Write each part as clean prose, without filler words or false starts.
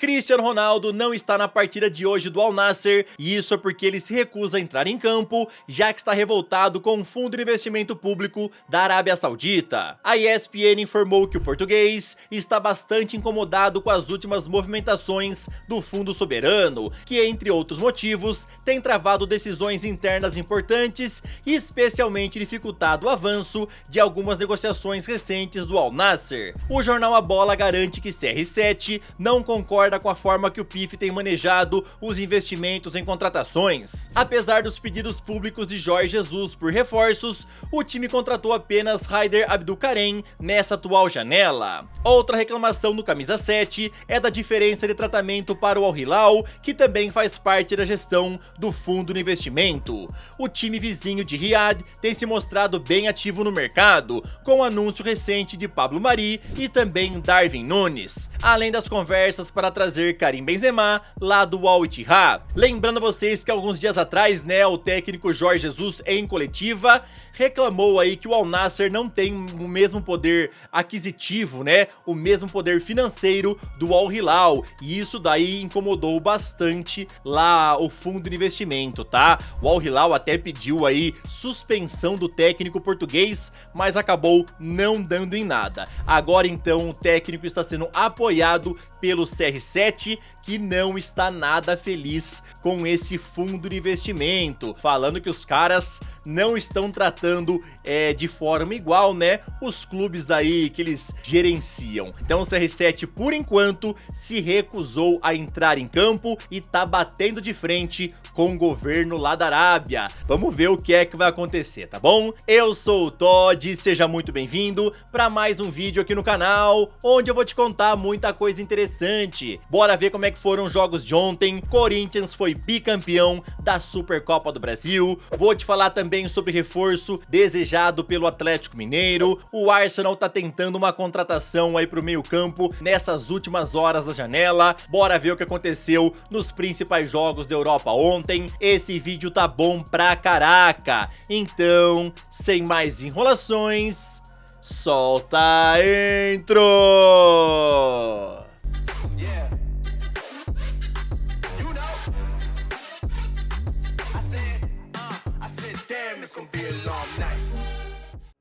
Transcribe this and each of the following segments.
Cristiano Ronaldo não está na partida de hoje do Al Nassr, e isso é porque ele se recusa a entrar em campo, já que está revoltado com o fundo de investimento público da Arábia Saudita. A ESPN informou que o português está bastante incomodado com as últimas movimentações do fundo soberano, que entre outros motivos tem travado decisões internas importantes e especialmente dificultado o avanço de algumas negociações recentes do Al Nassr. O jornal A Bola garante que CR7 não concorda com a forma que o PIF tem manejado os investimentos em contratações. Apesar dos pedidos públicos de Jorge Jesus por reforços, o time contratou apenas Haider Abdulkarim nessa atual janela. Outra reclamação no camisa 7 é da diferença de tratamento para o Al Hilal, que também faz parte da gestão do fundo de investimento. O time vizinho de Riad tem se mostrado bem ativo no mercado, com o anúncio recente de Pablo Mari e também Darwin Núñez, além das conversas para trazer Karim Benzema lá do Al Ittihad. Lembrando vocês que alguns dias atrás, o técnico Jorge Jesus em coletiva reclamou aí que o Al Nassr não tem o mesmo poder aquisitivo, o mesmo poder financeiro do Al Hilal, e isso daí incomodou bastante lá o fundo de investimento, tá? O Al Hilal até pediu aí suspensão do técnico português, mas acabou não dando em nada. Agora então o técnico está sendo apoiado pelo CR7, que não está nada feliz com esse fundo de investimento, falando que os caras não estão tratando de forma igual, os clubes aí que eles gerenciam. Então o CR7, por enquanto, se recusou a entrar em campo e tá batendo de frente com o governo lá da Arábia. Vamos ver o que é que vai acontecer, tá bom? Eu sou o Todd, seja muito bem-vindo para mais um vídeo aqui no canal, onde eu vou te contar muita coisa interessante. Bora ver como é que foram os jogos de ontem. Corinthians foi bicampeão da Supercopa do Brasil. Vou te falar também sobre reforço desejado pelo Atlético Mineiro. O Arsenal tá tentando uma contratação aí pro meio-campo nessas últimas horas da janela. Bora ver o que aconteceu nos principais jogos da Europa ontem. Esse vídeo tá bom pra caraca. Então, sem mais enrolações, solta a intro!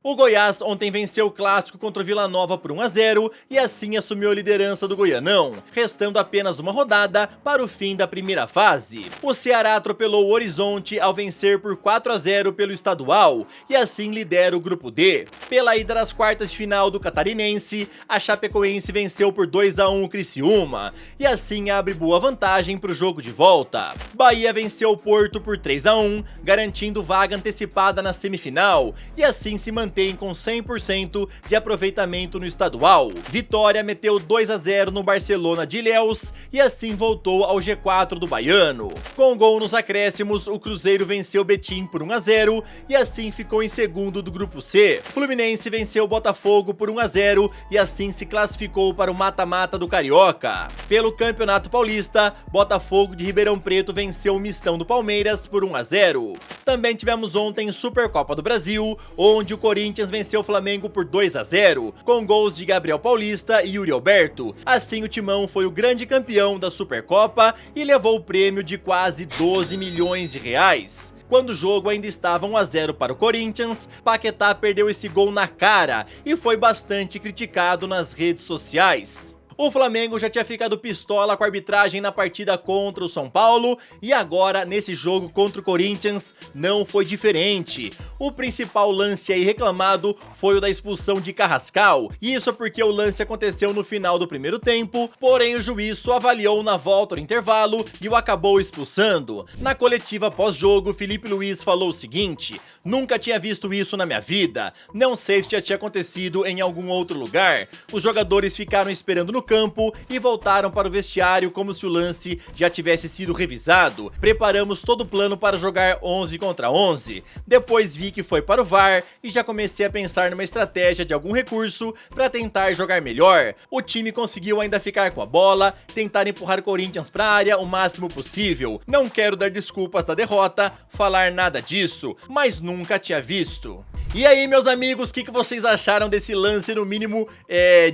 O Goiás ontem venceu o clássico contra o Vila Nova por 1 a 0 e assim assumiu a liderança do Goianão, restando apenas uma rodada para o fim da primeira fase. O Ceará atropelou o Horizonte ao vencer por 4 a 0 pelo estadual e assim lidera o grupo D. Pela ida das quartas de final do Catarinense, a Chapecoense venceu por 2 a 1 o Criciúma e assim abre boa vantagem para o jogo de volta. Bahia venceu o Porto por 3 a 1, garantindo vaga antecipada na semifinal e assim se mantém com 100% de aproveitamento no estadual. Vitória meteu 2 a 0 no Barcelona de Ilhéus e assim voltou ao G4 do Baiano. Com gol nos acréscimos, o Cruzeiro venceu o Betim por 1 a 0 e assim ficou em segundo do grupo C. Fluminense venceu o Botafogo por 1 a 0 e assim se classificou para o mata-mata do Carioca. Pelo Campeonato Paulista, Botafogo de Ribeirão Preto venceu o Mistão do Palmeiras por 1 a 0. Também tivemos ontem Supercopa do Brasil, onde o Corinthians venceu o Flamengo por 2 a 0, com gols de Gabriel Paulista e Yuri Alberto. Assim, o Timão foi o grande campeão da Supercopa e levou o prêmio de quase 12 milhões de reais. Quando o jogo ainda estava 1 a 0 para o Corinthians, Paquetá perdeu esse gol na cara e foi bastante criticado nas redes sociais. O Flamengo já tinha ficado pistola com a arbitragem na partida contra o São Paulo e agora nesse jogo contra o Corinthians não foi diferente. O principal lance aí reclamado foi o da expulsão de Carrascal, e isso porque o lance aconteceu no final do primeiro tempo, porém o juiz só avaliou na volta do intervalo e o acabou expulsando. Na coletiva pós-jogo, Felipe Luiz falou o seguinte: "Nunca tinha visto isso na minha vida, não sei se já tinha acontecido em algum outro lugar. Os jogadores ficaram esperando no campo e voltaram para o vestiário como se o lance já tivesse sido revisado. Preparamos todo o plano para jogar 11 contra 11. Depois vi que foi para o VAR e já comecei a pensar numa estratégia de algum recurso para tentar jogar melhor. O time conseguiu ainda ficar com a bola, tentar empurrar o Corinthians para a área o máximo possível. Não quero dar desculpas da derrota, falar nada disso, mas nunca tinha visto." E aí, meus amigos, o que vocês acharam desse lance, no mínimo,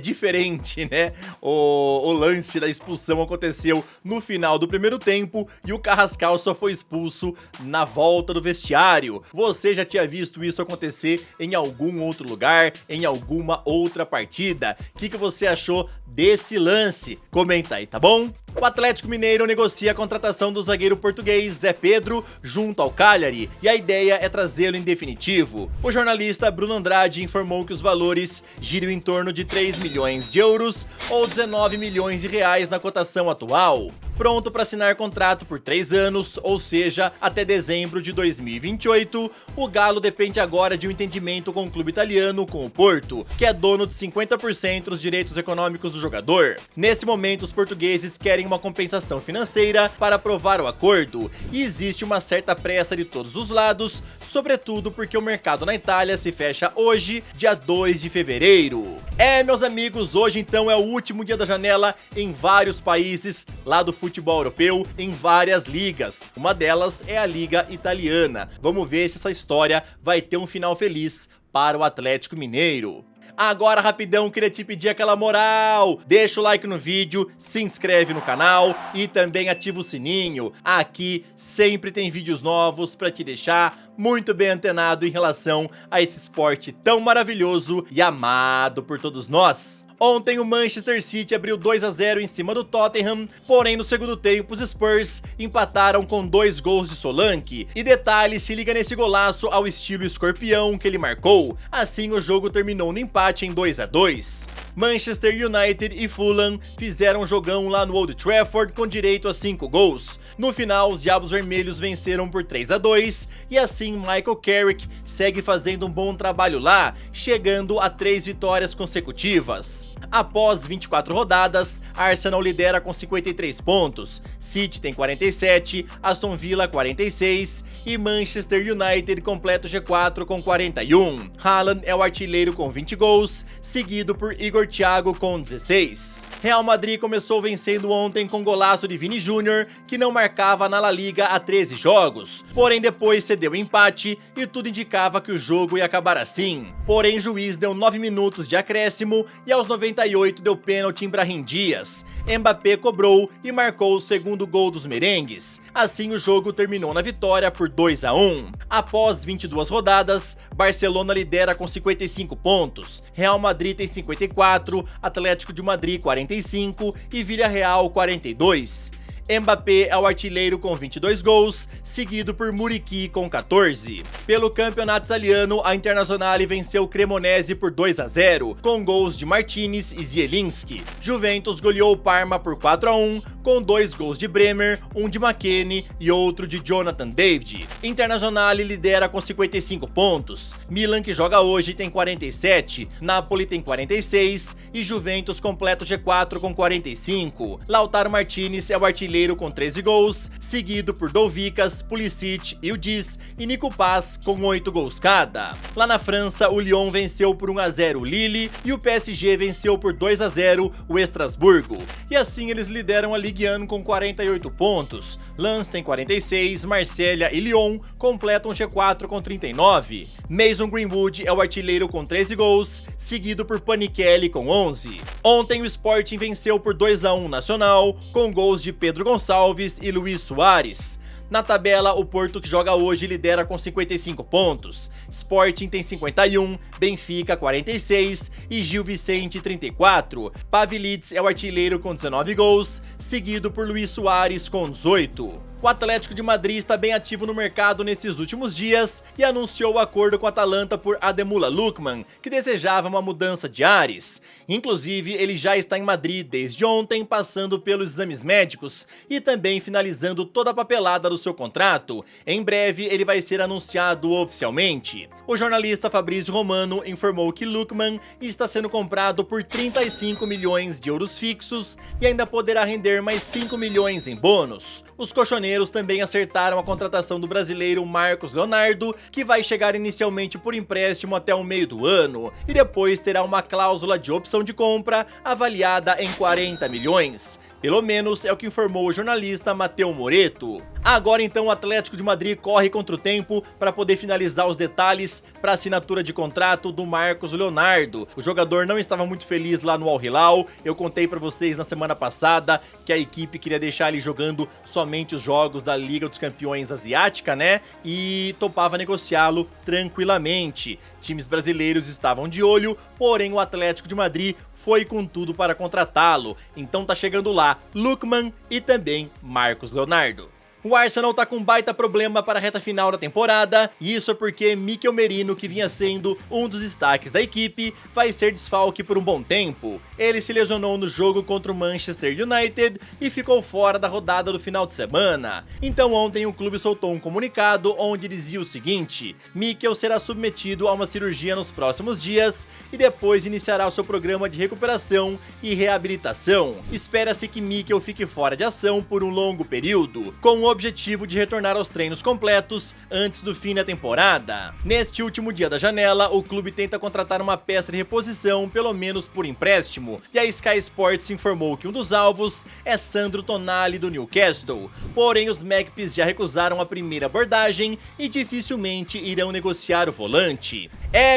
diferente, né? O lance da expulsão aconteceu no final do primeiro tempo e o Carrascal só foi expulso na volta do vestiário. Você já tinha visto isso acontecer em algum outro lugar, em alguma outra partida? O que você achou desse lance? Comenta aí, tá bom? O Atlético Mineiro negocia a contratação do zagueiro português Zé Pedro junto ao Cagliari e a ideia é trazê-lo em definitivo. O jornalista Bruno Andrade informou que os valores giram em torno de 3 milhões de euros ou 19 milhões de reais na cotação atual. Pronto para assinar contrato por 3 anos, ou seja, até dezembro de 2028, o Galo depende agora de um entendimento com o clube italiano, com o Porto, que é dono de 50% dos direitos econômicos do jogador. Nesse momento, os portugueses querem uma compensação financeira para aprovar o acordo, e existe uma certa pressa de todos os lados, sobretudo porque o mercado na Itália se fecha hoje, dia 2 de fevereiro. Meus amigos, hoje então é o último dia da janela em vários países lá do futebol europeu, em várias ligas. Uma delas é a Liga Italiana. Vamos ver se essa história vai ter um final feliz para o Atlético Mineiro. Agora, rapidão, queria te pedir aquela moral, deixa o like no vídeo, se inscreve no canal e também ativa o sininho. Aqui sempre tem vídeos novos pra te deixar muito bem antenado em relação a esse esporte tão maravilhoso e amado por todos nós. Ontem o Manchester City abriu 2-0 em cima do Tottenham, porém no segundo tempo os Spurs empataram com 2 gols de Solanke. E detalhe, se liga nesse golaço ao estilo escorpião que ele marcou. Assim o jogo terminou no empate em 2-2. Manchester United e Fulham fizeram um jogão lá no Old Trafford com direito a 5 gols. No final, os Diabos Vermelhos venceram por 3-2 e assim Michael Carrick segue fazendo um bom trabalho lá, chegando a 3 vitórias consecutivas. Após 24 rodadas, Arsenal lidera com 53 pontos, City tem 47, Aston Villa 46 e Manchester United completa o G4 com 41. Haaland é o artilheiro com 20 gols, seguido por Igor Thiago com 16. Real Madrid começou vencendo ontem com golaço de Vini Júnior, que não marcava na La Liga há 13 jogos, porém depois cedeu empate e tudo indicava que o jogo ia acabar assim. Porém, o juiz deu 9 minutos de acréscimo e aos 98 deu pênalti em Brahim Dias. Mbappé cobrou e marcou o segundo gol dos merengues. Assim o jogo terminou na vitória por 2-1. Após 22 rodadas, Barcelona lidera com 55 pontos, Real Madrid tem 54, Atlético de Madrid 45 e Villarreal 42. Mbappé é o artilheiro com 22 gols, seguido por Muriqui com 14. Pelo campeonato italiano, a Internazionale venceu o Cremonese por 2-0, com gols de Martinez e Zielinski. Juventus goleou o Parma por 4-1, com 2 gols de Bremer, um de McKennie e outro de Jonathan David. Internazionale lidera com 55 pontos, Milan, que joga hoje, tem 47, Napoli tem 46 e Juventus completa o G4 com 45. Lautaro Martinez é o artilheiro com 13 gols, seguido por Douvikas, Pulisic, Ildiz e Nico Paz com 8 gols cada. Lá na França, o Lyon venceu por 1-0 o Lille e o PSG venceu por 2-0 o Estrasburgo. E assim eles lideram a Ligue 1 com 48 pontos. Lens tem 46, Marselha e Lyon completam o G4 com 39. Mason Greenwood é o artilheiro com 13 gols, seguido por Panikelli com 11. Ontem o Sporting venceu por 2-1 Nacional, com gols de Pedro Gonçalves e Luiz Soares. Na tabela, o Porto, que joga hoje, lidera com 55 pontos. Sporting tem 51, Benfica 46 e Gil Vicente 34. Pavilic é o artilheiro com 19 gols, seguido por Luiz Soares com 18. O Atlético de Madrid está bem ativo no mercado nesses últimos dias e anunciou o acordo com a Atalanta por Ademola Lookman, que desejava uma mudança de ares. Inclusive, ele já está em Madrid desde ontem, passando pelos exames médicos e também finalizando toda a papelada do seu contrato. Em breve, ele vai ser anunciado oficialmente. O jornalista Fabrício Romano informou que Lookman está sendo comprado por 35 milhões de euros fixos e ainda poderá render mais 5 milhões em bônus. Os colchoneiros também acertaram a contratação do brasileiro Marcos Leonardo, que vai chegar inicialmente por empréstimo até o meio do ano, e depois terá uma cláusula de opção de compra avaliada em 40 milhões. Pelo menos é o que informou o jornalista Matteo Moretto. Agora então o Atlético de Madrid corre contra o tempo para poder finalizar os detalhes para a assinatura de contrato do Marcos Leonardo. O jogador não estava muito feliz lá no Al Hilal. Eu contei para vocês na semana passada que a equipe queria deixar ele jogando somente os jogos da Liga dos Campeões Asiática, né? E topava negociá-lo tranquilamente. Times brasileiros estavam de olho, porém o Atlético de Madrid foi com tudo para contratá-lo. Então tá chegando lá Lookman e também Marcos Leonardo. O Arsenal tá com um baita problema para a reta final da temporada, e isso é porque Mikel Merino, que vinha sendo um dos destaques da equipe, vai ser desfalque por um bom tempo. Ele se lesionou no jogo contra o Manchester United e ficou fora da rodada do final de semana. Então ontem o clube soltou um comunicado onde dizia o seguinte: Mikel será submetido a uma cirurgia nos próximos dias e depois iniciará o seu programa de recuperação e reabilitação. Espera-se que Mikel fique fora de ação por um longo período, com o objetivo de retornar aos treinos completos antes do fim da temporada. Neste último dia da janela, o clube tenta contratar uma peça de reposição, pelo menos por empréstimo, e a Sky Sports informou que um dos alvos é Sandro Tonali do Newcastle. Porém, os Magpies já recusaram a primeira abordagem e dificilmente irão negociar o volante.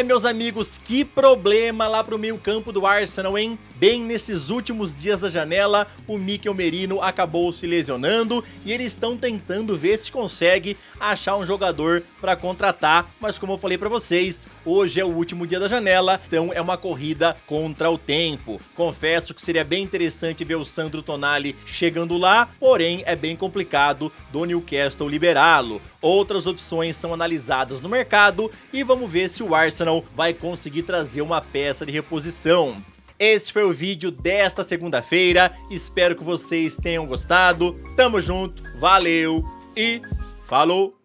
Meus amigos, que problema lá pro meio campo do Arsenal, hein? Bem nesses últimos dias da janela, o Mikel Merino acabou se lesionando e eles estão tentando ver se consegue achar um jogador para contratar, mas como eu falei para vocês, hoje é o último dia da janela, então é uma corrida contra o tempo. Confesso que seria bem interessante ver o Sandro Tonali chegando lá, porém é bem complicado do Newcastle liberá-lo. Outras opções são analisadas no mercado e vamos ver se o Arsenal vai conseguir trazer uma peça de reposição. Esse foi o vídeo desta segunda-feira, espero que vocês tenham gostado. Tamo junto, valeu e falou!